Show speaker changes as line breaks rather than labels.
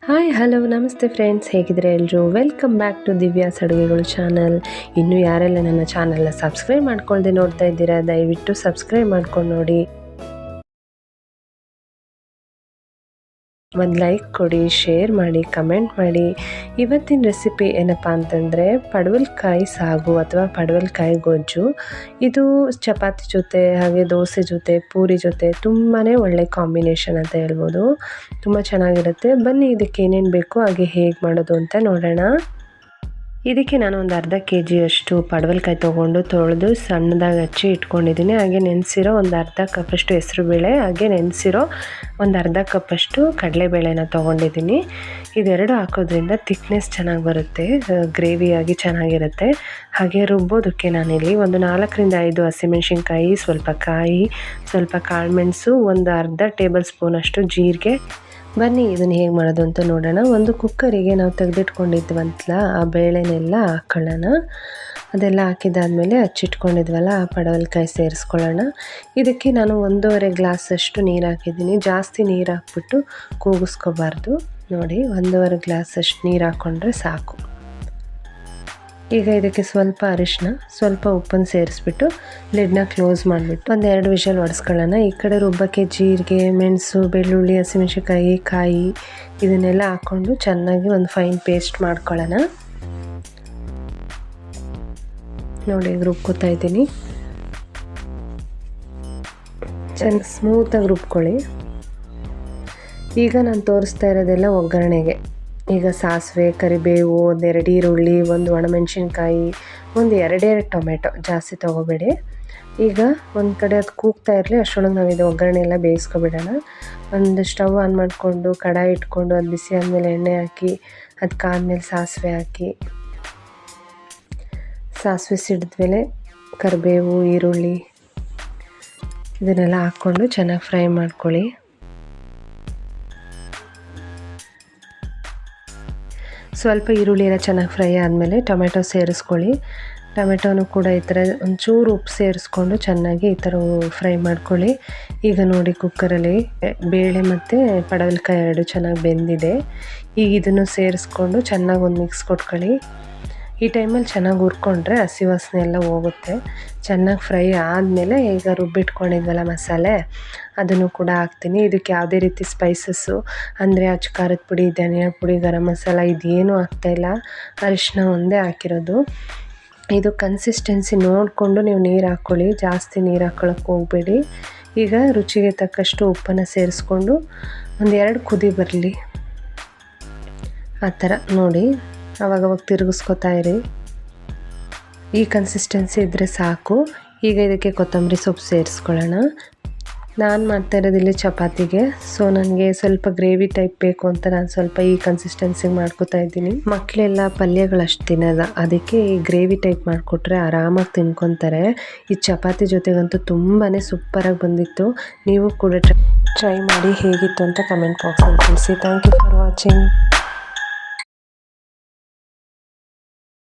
Hi hello ನಮಸ್ತೆ friends, ಹೇಗಿದ್ರೆ ಎಲ್ಲರೂ welcome back to Divya's ಅಡುಗೆಗಳು ಚಾನಲ್. ಇನ್ನೂ ಯಾರೆಲ್ಲ ನನ್ನ ಚಾನಲ್ನ ಸಬ್ಸ್ಕ್ರೈಬ್ ಮಾಡ್ಕೊಳ್ದೆ ನೋಡ್ತಾ ಇದ್ದೀರಾ, ದಯವಿಟ್ಟು ಸಬ್ಸ್ಕ್ರೈಬ್ ಮಾಡ್ಕೊಂಡು ನೋಡಿ. ಒಂದು ಲೈಕ್ ಕೊಡಿ, ಶೇರ್ ಮಾಡಿ, ಕಮೆಂಟ್ ಮಾಡಿ. ಇವತ್ತಿನ ರೆಸಿಪಿ ಏನಪ್ಪ ಅಂತಂದರೆ ಪಡವಲಕಾಯಿ ಸಾಗು ಅಥವಾ ಪಡವಲಕಾಯಿ ಗೊಜ್ಜು. ಇದು ಚಪಾತಿ ಜೊತೆ ಹಾಗೆ ದೋಸೆ ಜೊತೆ ಪೂರಿ ಜೊತೆ ತುಂಬಾ ಒಳ್ಳೆ ಕಾಂಬಿನೇಷನ್ ಅಂತ ಹೇಳ್ಬೋದು. ತುಂಬ ಚೆನ್ನಾಗಿರುತ್ತೆ. ಬನ್ನಿ ಇದಕ್ಕೆ ಏನೇನು ಬೇಕು ಹಾಗೆ ಹೇಗೆ ಮಾಡೋದು ಅಂತ ನೋಡೋಣ. ಇದಕ್ಕೆ ನಾನು ಒಂದು ಅರ್ಧ ಕೆಜಿಯಷ್ಟು ಪಡವಲಕಾಯಿ ತೊಗೊಂಡು ತೊಳೆದು ಸಣ್ಣದಾಗಿ ಹಚ್ಚಿ ಇಟ್ಕೊಂಡಿದ್ದೀನಿ. ಹಾಗೆ ನೆನೆಸಿರೋ ಒಂದು ಅರ್ಧ ಕಪ್ಪಷ್ಟು ಹೆಸರುಬೇಳೆ, ಹಾಗೆ ನೆನೆಸಿರೋ ಒಂದು ಅರ್ಧ ಕಪ್ಪಷ್ಟು ಕಡಲೆಬೇಳೆನ ತೊಗೊಂಡಿದ್ದೀನಿ. ಇದೆರಡು ಹಾಕೋದ್ರಿಂದ ಥಿಕ್ನೆಸ್ ಚೆನ್ನಾಗಿ ಬರುತ್ತೆ, ಗ್ರೇವಿಯಾಗಿ ಚೆನ್ನಾಗಿರುತ್ತೆ. ಹಾಗೆ ರುಬ್ಬೋದಕ್ಕೆ ನಾನಿಲ್ಲಿ ಒಂದು 4ರಿಂದ 5 ಹಸಿಮೆಣಸಿನ್ಕಾಯಿ, ಸ್ವಲ್ಪ ಕಾಯಿ, ಸ್ವಲ್ಪ ಕಾಳುಮೆಣಸು, ಒಂದು ಅರ್ಧ ಟೇಬಲ್ ಸ್ಪೂನಷ್ಟು ಜೀರಿಗೆ. ಬನ್ನಿ ಇದನ್ನು ಹೇಗೆ ಮಾಡೋದು ಅಂತ ನೋಡೋಣ. ಒಂದು ಕುಕ್ಕರಿಗೆ ನಾವು ತೆಗೆದಿಟ್ಕೊಂಡಿದ್ವಂತಲ್ಲ ಆ ಬೇಳೆನೆಲ್ಲ ಹಾಕ್ಕೊಳ್ಳೋಣ. ಅದೆಲ್ಲ ಹಾಕಿದ್ದಾದಮೇಲೆ ಹಚ್ಚಿಟ್ಕೊಂಡಿದ್ವಲ್ಲ ಆ ಪಡವಲಕಾಯಿ ಸೇರಿಸ್ಕೊಳ್ಳೋಣ. ಇದಕ್ಕೆ ನಾನು 1.5 ಗ್ಲಾಸಷ್ಟು ನೀರು ಹಾಕಿದ್ದೀನಿ. ಜಾಸ್ತಿ ನೀರು ಹಾಕ್ಬಿಟ್ಟು ಕೂಗಿಸ್ಕೋಬಾರ್ದು. ನೋಡಿ, 1.5 ಗ್ಲಾಸಷ್ಟು ನೀರು ಹಾಕ್ಕೊಂಡ್ರೆ ಸಾಕು. ಈಗ ಇದಕ್ಕೆ ಸ್ವಲ್ಪ ಅರಿಶಿನ, ಸ್ವಲ್ಪ ಉಪ್ಪನ್ನು ಸೇರಿಸ್ಬಿಟ್ಟು ಲಿಡ್ನ ಕ್ಲೋಸ್ ಮಾಡಿಬಿಟ್ಟು 1-2 ವಿಷಲ್ ಹೊಡೆಸ್ಕೊಳ್ಳೋಣ. ಈ ಕಡೆ ರುಬ್ಬಕ್ಕೆ ಜೀರಿಗೆ, ಮೆಣಸು, ಬೆಳ್ಳುಳ್ಳಿ, ಹಸಿಮೆಣಸಿನ್ಕಾಯಿ, ಕಾಯಿ ಇದನ್ನೆಲ್ಲ ಹಾಕ್ಕೊಂಡು ಚೆನ್ನಾಗಿ ಒಂದು ಫೈನ್ ಪೇಸ್ಟ್ ಮಾಡ್ಕೊಳ್ಳೋಣ. ನೋಡಿ, ರುಬ್ಕೋತಾ ಇದ್ದೀನಿ. ಚೆನ್ನಾಗಿ ಸ್ಮೂತಾಗಿ ರುಬ್ಕೊಳ್ಳಿ. ಈಗ ನಾನು ತೋರಿಸ್ತಾ ಇರೋದೆಲ್ಲ ಒಗ್ಗರಣೆಗೆ. ಈಗ ಸಾಸಿವೆ, ಕರಿಬೇವು, 1-2 ಈರುಳ್ಳಿ, ಒಂದು ಒಣಮೆಣಸಿನ್ಕಾಯಿ, ಒಂದು 2 ಟೊಮೆಟೊ, ಜಾಸ್ತಿ ತೊಗೋಬೇಡಿ. ಈಗ ಒಂದು ಕಡೆ ಅದು ಕೂಗ್ತಾ ಇರಲಿ, ಅಷ್ಟರೊಳಗೆ ನಾವು ಇದು ಒಗ್ಗರಣೆ ಎಲ್ಲ ಬೇಯಿಸ್ಕೊಬಿಡೋಣ. ಒಂದು ಸ್ಟವ್ ಆನ್ ಮಾಡಿಕೊಂಡು ಕಡಾಯಿ ಇಟ್ಕೊಂಡು ಅದು ಬಿಸಿ ಆದಮೇಲೆ ಎಣ್ಣೆ ಹಾಕಿ, ಅದಕ್ಕಾದ್ಮೇಲೆ ಸಾಸಿವೆ ಹಾಕಿ, ಸಾಸಿವೆ ಸಿಡಿದ್ಮೇಲೆ ಕರಿಬೇವು, ಈರುಳ್ಳಿ ಇದನ್ನೆಲ್ಲ ಹಾಕ್ಕೊಂಡು ಚೆನ್ನಾಗಿ ಫ್ರೈ ಮಾಡ್ಕೊಳ್ಳಿ. ಸ್ವಲ್ಪ ಈರುಳ್ಳಿ ಎಲ್ಲ ಚೆನ್ನಾಗಿ ಫ್ರೈ ಆದಮೇಲೆ ಟೊಮೆಟೊ ಸೇರಿಸ್ಕೊಳ್ಳಿ. ಟೊಮೆಟೊನು ಕೂಡ ಈ ಥರ ಒಂಚೂರು ಉಪ್ಪು ಸೇರಿಸ್ಕೊಂಡು ಚೆನ್ನಾಗಿ ಈ ಥರ ಫ್ರೈ ಮಾಡ್ಕೊಳ್ಳಿ. ಈಗ ನೋಡಿ, ಕುಕ್ಕರಲ್ಲಿ ಬೇಳೆ ಮತ್ತು ಪಡವಲಕಾಯಿ ಎರಡು ಚೆನ್ನಾಗಿ ಬೆಂದಿದೆ. ಈಗ ಇದನ್ನು ಸೇರಿಸ್ಕೊಂಡು ಚೆನ್ನಾಗಿ ಒಂದು ಮಿಕ್ಸ್ ಕೊಟ್ಕೊಳ್ಳಿ. ಈ ಟೈಮಲ್ಲಿ ಚೆನ್ನಾಗಿ ಹುರ್ಕೊಂಡ್ರೆ ಹಸಿ ವಾಸನೆ ಎಲ್ಲ ಹೋಗುತ್ತೆ. ಚೆನ್ನಾಗಿ ಫ್ರೈ ಆದಮೇಲೆ ಈಗ ರುಬ್ಬಿಟ್ಕೊಂಡಿದ್ವಲ್ಲ ಮಸಾಲೆ, ಅದನ್ನು ಕೂಡ ಹಾಕ್ತೀನಿ. ಇದಕ್ಕೆ ಯಾವುದೇ ರೀತಿ ಸ್ಪೈಸಸ್ಸು ಅಂದರೆ ಅಚ್ಚ ಖಾರದ ಪುಡಿ, ಧನಿಯಾ ಪುಡಿ, ಗರಂ ಮಸಾಲ ಇದೇನೂ ಹಾಕ್ತಾಯಿಲ್ಲ. ಅರಿಶಿನ ಒಂದೇ ಹಾಕಿರೋದು. ಇದು ಕನ್ಸಿಸ್ಟೆನ್ಸಿ ನೋಡಿಕೊಂಡು ನೀವು ನೀರು ಹಾಕ್ಕೊಳ್ಳಿ, ಜಾಸ್ತಿ ನೀರು ಹಾಕ್ಕೊಳ್ಳೋಕೆ ಹೋಗಬೇಡಿ. ಈಗ ರುಚಿಗೆ ತಕ್ಕಷ್ಟು ಉಪ್ಪನ್ನು ಸೇರಿಸ್ಕೊಂಡು 1-2 ಕುದಿ ಬರಲಿ. ಆ ಥರ ನೋಡಿ, ಆವಾಗವಾಗ ತಿರುಗಿಸ್ಕೊತಾ ಇರಿ. ಈ ಕನ್ಸಿಸ್ಟೆನ್ಸಿ ಇದ್ದರೆ ಸಾಕು. ಈಗ ಇದಕ್ಕೆ ಕೊತ್ತಂಬರಿ ಸೊಪ್ಪು ಸೇರಿಸ್ಕೊಳ್ಳೋಣ. ನಾನು ಮಾಡ್ತಾ ಇರೋದಿಲ್ಲಿ ಚಪಾತಿಗೆ, ಸೊ ನನಗೆ ಸ್ವಲ್ಪ ಗ್ರೇವಿ ಟೈಪ್ ಬೇಕು ಅಂತ ನಾನು ಸ್ವಲ್ಪ ಈ ಕನ್ಸಿಸ್ಟೆನ್ಸಿಗೆ ಮಾಡ್ಕೊತಾ ಇದ್ದೀನಿ. ಮಕ್ಕಳೆಲ್ಲ ಪಲ್ಯಗಳು ಅಷ್ಟು ತಿನ್ನೋಲ್ಲ, ಅದಕ್ಕೆ ಈ ಗ್ರೇವಿ ಟೈಪ್ ಮಾಡಿಕೊಟ್ರೆ ಆರಾಮಾಗಿ ತಿನ್ಕೊತಾರೆ. ಈ ಚಪಾತಿ ಜೊತೆಗಂತೂ ತುಂಬಾ ಸೂಪರಾಗಿ ಬಂದಿತ್ತು. ನೀವು ಕೂಡ ಟ್ರೈ ಮಾಡಿ ಹೇಗಿತ್ತು ಅಂತ ಕಮೆಂಟ್ ಬಾಕ್ಸಲ್ಲಿ ತಿಳಿಸಿ. Thank you for watching.